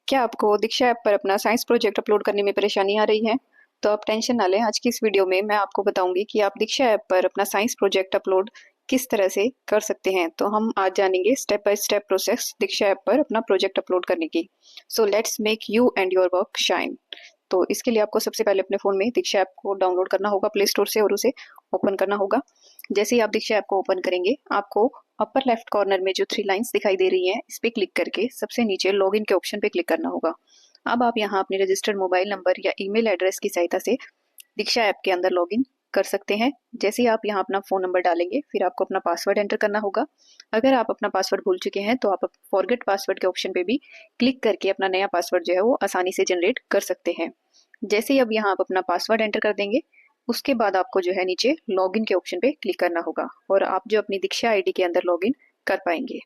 क्या आपको दीक्षा ऐप पर अपना साइंस प्रोजेक्ट अपलोड करने में परेशानी आ रही है? तो आप टेंशन ना लें। आज की इस वीडियो में मैं आपको बताऊंगी कि आप दीक्षा ऐप पर अपना साइंस प्रोजेक्ट अपलोड किस तरह से कर सकते हैं। तो हम आज जानेंगे step by step process Diksha app पर अपना प्रोजेक्ट अपलोड करने की। So let's make you and your work shine. तो इसके लिए आपको सबसे पहले अपने फ़ोन में दीक्षा ऐप को डाउनलोड करना होगा प्ले स्टोर से और उसे ओपन करना होगा। जैसे ही आप दीक्षा ऐप को ओपन करेंगे, आपको अपर लेफ्ट कॉर्नर में जो 3 लाइंस दिखाई दे रही हैं, इस पे क्लिक करके सबसे नीचे लॉगिन के ऑप्शन पे क्लिक करना होगा। अब आप यहाँ अपने रजिस्टर्ड मोबाइल नंबर या ईमेल एड्रेस की सहायता से दीक्षा ऐप के अंदर लॉगिन कर सकते हैं। जैसे ही आप यहाँ अपना फ़ोन नंबर डालेंगे, फिर आपको अपना पासवर्ड एंटर करना होगा। अगर आप अपना पासवर्ड भूल चुके हैं तो आप फॉरगेट पासवर्ड के ऑप्शन पे भी क्लिक करके अपना नया पासवर्ड जो है वो आसानी से जनरेट कर सकते हैं। जैसे ही अब यहाँ आप अपना पासवर्ड एंटर कर देंगे, उसके बाद आपको जो है नीचे लॉगिन के ऑप्शन पे क्लिक करना होगा और आप जो अपनी दीक्षा आईडी के अंदर लॉगिन कर पाएंगे।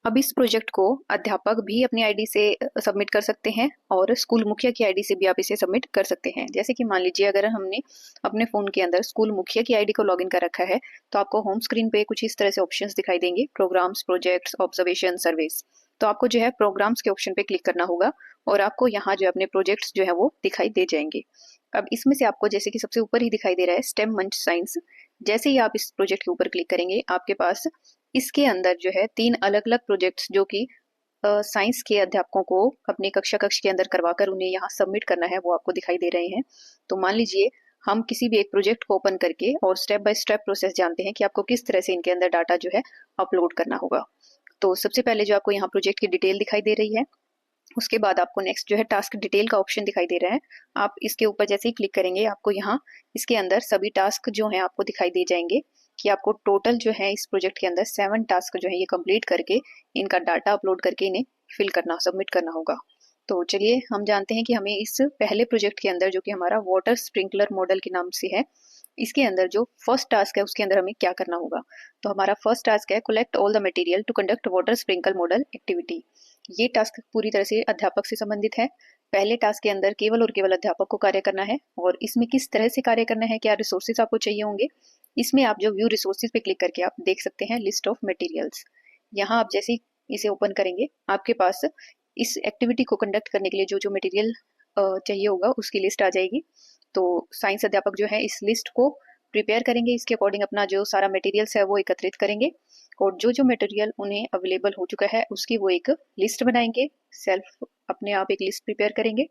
अब इस प्रोजेक्ट को अध्यापक भी अपनी आईडी से सबमिट कर सकते हैं और स्कूल मुखिया की आईडी से भी आप इसे सबमिट कर सकते हैं। जैसे कि मान लीजिए अगर हमने अपने फ़ोन के अंदर स्कूल मुखिया की आईडी को लॉगिन कर रखा है, तो आपको होम स्क्रीन पे कुछ इस तरह से ऑप्शंस दिखाई देंगे, प्रोग्राम्स, प्रोजेक्ट्स, ऑब्जर्वेशन, सर्विस। तो आपको जो है प्रोग्राम्स के ऑप्शन पे क्लिक करना होगा और आपको यहाँ जो है अपने प्रोजेक्ट्स जो है वो दिखाई दे जाएंगे। अब इसमें से आपको जैसे कि सबसे ऊपर ही दिखाई दे रहा है स्टेम मंच साइंस। जैसे ही आप इस प्रोजेक्ट के ऊपर क्लिक करेंगे, आपके पास इसके अंदर जो है 3 अलग-अलग प्रोजेक्ट्स जो कि साइंस के अध्यापकों को अपनी कक्ष के अंदर करवाकर उन्हें यहाँ सबमिट करना है, वो आपको दिखाई दे रहे हैं। तो मान लीजिए हम किसी भी एक प्रोजेक्ट को ओपन करके और स्टेप बाय स्टेप प्रोसेस जानते हैं कि आपको किस तरह से इनके अंदर डाटा जो है अपलोड करना होगा। तो सबसे पहले जो आपको यहाँ प्रोजेक्ट की डिटेल दिखाई दे रही है, उसके बाद आपको नेक्स्ट जो है टास्क डिटेल का ऑप्शन दिखाई दे रहा है। आप इसके ऊपर जैसे ही क्लिक करेंगे, आपको यहाँ इसके अंदर सभी टास्क जो हैं आपको दिखाई दे जाएंगे कि आपको टोटल जो है इस प्रोजेक्ट के अंदर 7 टास्क जो है ये कंप्लीट करके इनका डाटा अपलोड करके इन्हें फिल करना, सबमिट करना होगा। तो चलिए हम जानते हैं कि हमें इस पहले प्रोजेक्ट के अंदर जो कि हमारा वाटर स्प्रिंकलर मॉडल के नाम से है, इसके अंदर जो फर्स्ट टास्क है उसके अंदर हमें क्या करना होगा। तो हमारा फर्स्ट टास्क है collect all the material to conduct water sprinkle model activity. ये टास्क पूरी तरह से अध्यापक से संबंधित है। पहले टास्क के अंदर केवल और केवल अध्यापक को कार्य करना है और इसमें किस तरह से कार्य करना है, क्या रिसोर्सेज आपको चाहिए होंगे, इसमें आप जो व्यू रिसोर्सेज पे क्लिक करके आप देख सकते हैं लिस्ट ऑफ मटेरियल्स। यहाँ आप जैसे ही इसे ओपन करेंगे, आपके पास इस एक्टिविटी को कंडक्ट करने के लिए जो जो मटेरियल चाहिए होगा उसकी लिस्ट आ जाएगी। तो साइंस अध्यापक जो है इस लिस्ट को प्रिपेयर करेंगे, इसके अकॉर्डिंग अपना जो सारा मटेरियल्स है वो एकत्रित करेंगे और जो जो मटेरियल उन्हें अवेलेबल हो चुका है उसकी वो एक लिस्ट बनाएंगे, सेल्फ अपने आप एक लिस्ट प्रिपेयर करेंगे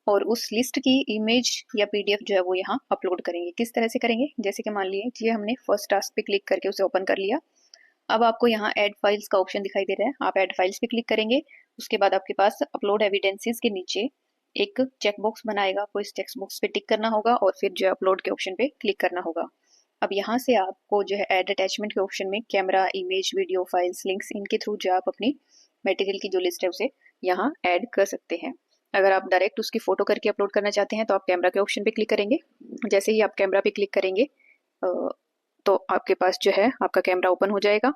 और उस लिस्ट की इमेज या पीडीएफ जो है वो यहाँ अपलोड करेंगे। किस तरह से करेंगे, जैसे कि मान लीजिए हमने फर्स्ट टास्क पे क्लिक करके उसे ओपन कर लिया। अब आपको यहाँ ऐड फाइल्स का ऑप्शन दिखाई दे रहा है, आप ऐड फाइल्स पे क्लिक करेंगे। उसके बाद आपके पास अपलोड एविडेंसेस के नीचे एक चेक बॉक्स बनाएगा, आपको इस चेक बॉक्स पे टिक करना होगा और फिर जो है अपलोड के ऑप्शन पे क्लिक करना होगा। अब यहाँ से आपको जो है ऐड अटैचमेंट के ऑप्शन में camera, image, video files, links, इनके थ्रू जो आप अपनी मटेरियल की जो लिस्ट है उसे यहाँ ऐड कर सकते हैं। अगर आप डायरेक्ट उसकी फोटो करके अपलोड करना चाहते हैं तो आप कैमरा के ऑप्शन पे क्लिक करेंगे। जैसे ही आप कैमरा पे क्लिक करेंगे तो आपके पास जो है आपका कैमरा ओपन हो जाएगा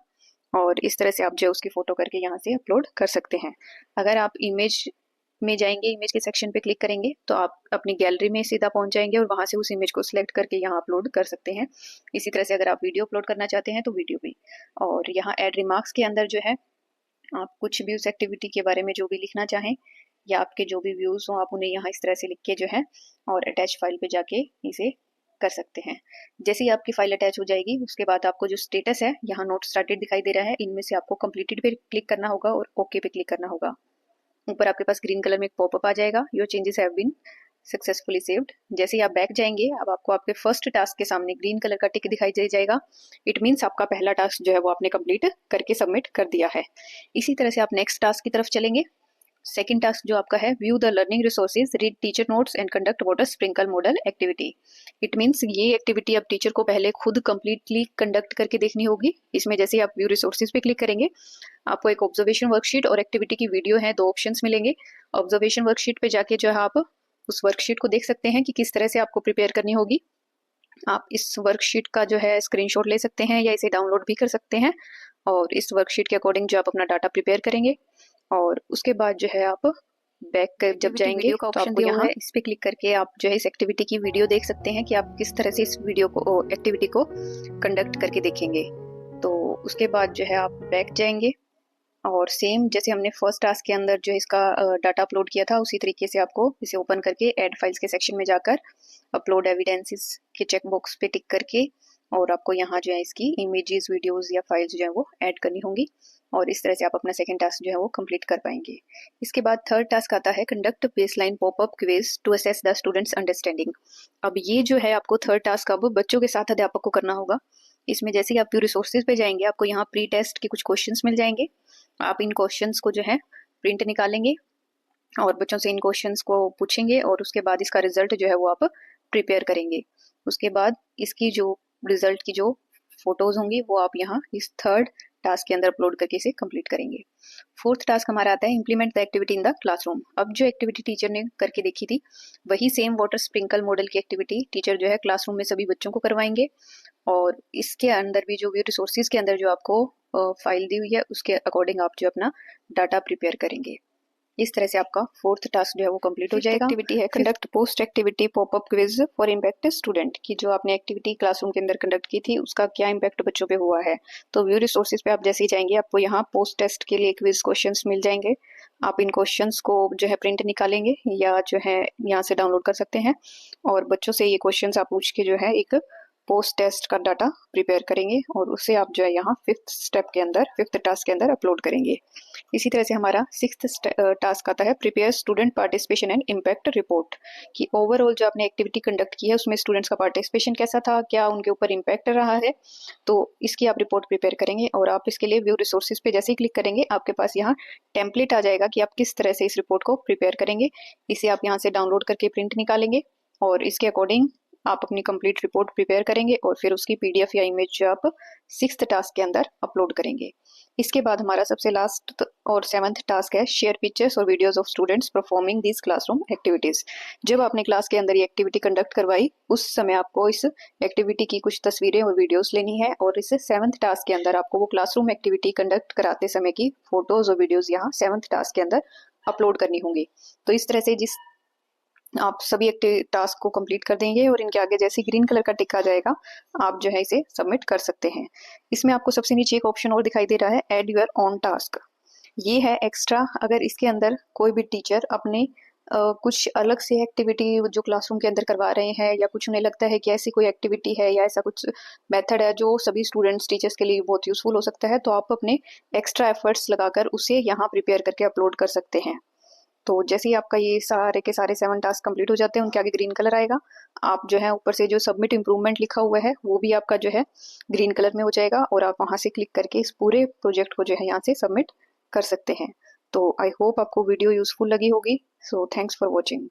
और इस तरह से आप जो उसकी फोटो करके यहाँ से अपलोड कर सकते हैं। अगर आप इमेज में जाएंगे, इमेज के सेक्शन पे क्लिक करेंगे तो आप अपनी गैलरी में सीधा पहुंच जाएंगे और वहां से उस इमेज को सिलेक्ट करके यहाँ अपलोड कर सकते हैं। इसी तरह से अगर आप वीडियो अपलोड करना चाहते हैं तो वीडियो भी। और यहाँ ऐड रिमार्क्स के अंदर जो है आप कुछ भी उस एक्टिविटी के बारे में जो भी लिखना चाहें या आपके जो भी व्यूज हो आप उन्हें यहाँ इस तरह से लिख के जो है और अटैच फाइल पे जाके इसे कर सकते हैं। जैसे ही आपकी फाइल अटैच हो जाएगी, उसके बाद आपको जो स्टेटस है यहाँ नोट स्टार्टेड दिखाई दे रहा है, इनमें से आपको कंप्लीटेड पे क्लिक करना होगा और ओके पे क्लिक करना होगा। ऊपर आपके पास ग्रीन कलर में एक पॉपअप आ जाएगा, your changes have been successfully saved. जैसे ही आप बैक जाएंगे, अब आपको आपके फर्स्ट टास्क के सामने ग्रीन कलर का टिक दिखाई दे जाएगा। इट मीन्स आपका पहला टास्क जो है वो आपने कंप्लीट करके सबमिट कर दिया है। इसी तरह से आप नेक्स्ट टास्क की तरफ चलेंगे। सेकंड टास्क जो आपका है view the learning resources, read teacher notes and conduct water sprinkle model activity. It means ये एक्टिविटी अब टीचर को पहले खुद कंप्लीटली कंडक्ट करके देखनी होगी। इसमें जैसे आप व्यू रिसोर्सेज पे क्लिक करेंगे, आपको एक ऑब्जर्वेशन वर्कशीट और एक्टिविटी की वीडियो है, 2 ऑप्शंस मिलेंगे। ऑब्जर्वेशन वर्कशीट पे जाके जो है आप उस वर्कशीट को देख सकते हैं कि किस तरह से आपको प्रिपेयर करनी होगी। आप इस वर्कशीट का जो है स्क्रीनशॉट ले सकते हैं या इसे डाउनलोड भी कर सकते हैं और इस वर्कशीट के अकॉर्डिंग जो आप अपना डाटा प्रिपेयर करेंगे और उसके बाद जो है आप बैक जब जाएंगे तो आपको यहाँ इस पे क्लिक करके आप जो है इस एक्टिविटी की वीडियो देख सकते हैं कि आप किस तरह से इस वीडियो को एक्टिविटी को कंडक्ट करके देखेंगे। तो उसके बाद जो है आप बैक जाएंगे और सेम जैसे हमने फर्स्ट टास्क के अंदर जो इसका डाटा अपलोड किया था, उसी तरीके से आपको इसे ओपन करके ऐड फाइल्स के सेक्शन में जाकर अपलोड एविडेंसेस के चेक बॉक्स पे टिक करके और आपको यहाँ जो है इसकी इमेजेस, वीडियोस या फाइल्स जो है वो ऐड करनी होंगी। और इस तरह से आप अपना सेकंड टास्क जो है वो कंप्लीट कर पाएंगे। इसके बाद थर्ड टास्क आता है conduct baseline popup quiz to assess the students understanding. अब ये जो है आपको थर्ड टास्क अब बच्चों के साथ अध्यापक को करना होगा। इसमें जैसे ही आप व्यू रिसोर्सेज पे जाएंगे, आपको यहाँ प्री टेस्ट के कुछ क्वेश्चंस मिल जाएंगे। आप इन क्वेश्चंस को जो है प्रिंट निकालेंगे और बच्चों से इन क्वेश्चंस को पूछेंगे और उसके बाद इसका रिजल्ट जो है वो आप प्रिपेयर करेंगे। उसके बाद इसकी जो रिजल्ट की जो फोटोज होंगी वो आप यहाँ इस थर्ड टास्क के अंदर अपलोड करके इसे कंप्लीट करेंगे। फोर्थ टास्क हमारा आता है implement the activity in the classroom. अब जो एक्टिविटी टीचर ने करके देखी थी वही सेम वाटर स्प्रिंकल मॉडल की एक्टिविटी टीचर जो है क्लासरूम में सभी बच्चों को करवाएंगे। और इसके अंदर भी जो व्यू रिसोर्सेज के अंदर जो आपको फाइल दी हुई है उसके अकॉर्डिंग आप जो अपना डाटा प्रिपेयर करेंगे। इस तरह से आपका फोर्थ टास्क जो है वो कंप्लीट हो जाएगा। एक्टिविटी है conduct post activity popup quiz for impact student की जो आपने एक्टिविटी क्लासरूम के अंदर कंडक्ट की थी उसका क्या इम्पैक्ट बच्चों पे हुआ है। तो व्यू रिसोर्सेज पे आप जैसे ही जाएंगे आपको यहाँ पोस्ट टेस्ट के लिए क्विज क्वेश्चंस मिल जाएंगे। आप इन क्वेश्चंस को जो है प्रिंट निकालेंगे या जो है यहाँ से डाउनलोड कर सकते हैं और बच्चों से ये क्वेश्चंस आप पूछ के जो है एक पोस्ट टेस्ट का डाटा प्रिपेयर करेंगे और उसे आप जो है यहाँ फिफ्थ टास्क के अंदर अपलोड करेंगे। इसी तरह से हमारा सिक्स्थ टास्क आता है prepare student participation and impact report कि ओवरऑल जो आपने एक्टिविटी कंडक्ट की है उसमें स्टूडेंट्स का पार्टिसिपेशन कैसा था, क्या उनके ऊपर इम्पैक्ट रहा है। तो इसकी आप रिपोर्ट प्रिपेयर करेंगे और आप इसके लिए व्यू रिसोर्सेज पे जैसे ही क्लिक करेंगे आपके पास यहाँ टेम्पलेट आ जाएगा कि आप किस तरह से इस रिपोर्ट को प्रिपेयर करेंगे। इसे आप यहाँ से डाउनलोड करके प्रिंट निकालेंगे और इसके अकॉर्डिंग आप अपनी कंप्लीट रिपोर्ट प्रिपेयर करेंगे और फिर उसकी पीडीएफ या इमेज जो आप सिक्स्थ टास्क के अंदर अपलोड करेंगे। इसके बाद हमारा सबसे लास्ट और सेवंथ टास्क है शेयर पिक्चर्स और videos of students performing this classroom activities. जब आपने क्लास के अंदर ये एक्टिविटी कंडक्ट करवाई उस समय आपको इस एक्टिविटी की कुछ तस्वीरें और वीडियोस लेनी है और इस सेवंथ टास्क के अंदर आपको वो क्लासरूम एक्टिविटी कंडक्ट कराते समय की फोटोज और वीडियोज यहाँ सेवंथ टास्क के अंदर अपलोड करनी होंगी। तो इस तरह से जिस आप सभी टास्क को कंप्लीट कर देंगे और इनके आगे जैसे ग्रीन कलर का टिक आ जाएगा आप जो है इसे सबमिट कर सकते हैं। इसमें आपको सबसे नीचे एक ऑप्शन और दिखाई दे रहा है ऐड योर ऑन टास्क। ये है एक्स्ट्रा, अगर इसके अंदर कोई भी टीचर अपने कुछ अलग से एक्टिविटी जो क्लासरूम के अंदर करवा रहे हैं या कुछ उन्हें लगता है कि ऐसी कोई एक्टिविटी है या ऐसा कुछ मेथड है जो सभी स्टूडेंट्स टीचर्स के लिए बहुत यूजफुल हो सकता है, तो आप अपने एक्स्ट्रा एफर्ट्स लगाकर उसे यहाँ प्रिपेयर करके अपलोड कर सकते हैं। तो जैसे ही आपका ये सारे के सारे 7 टास्क कंप्लीट हो जाते हैं उनके आगे ग्रीन कलर आएगा। आप जो है ऊपर से जो सबमिट इम्प्रूवमेंट लिखा हुआ है वो भी आपका जो है ग्रीन कलर में हो जाएगा और आप वहां से क्लिक करके इस पूरे प्रोजेक्ट को जो है यहाँ से सबमिट कर सकते हैं। तो आई होप आपको वीडियो यूजफुल लगी होगी। So thanks for watching.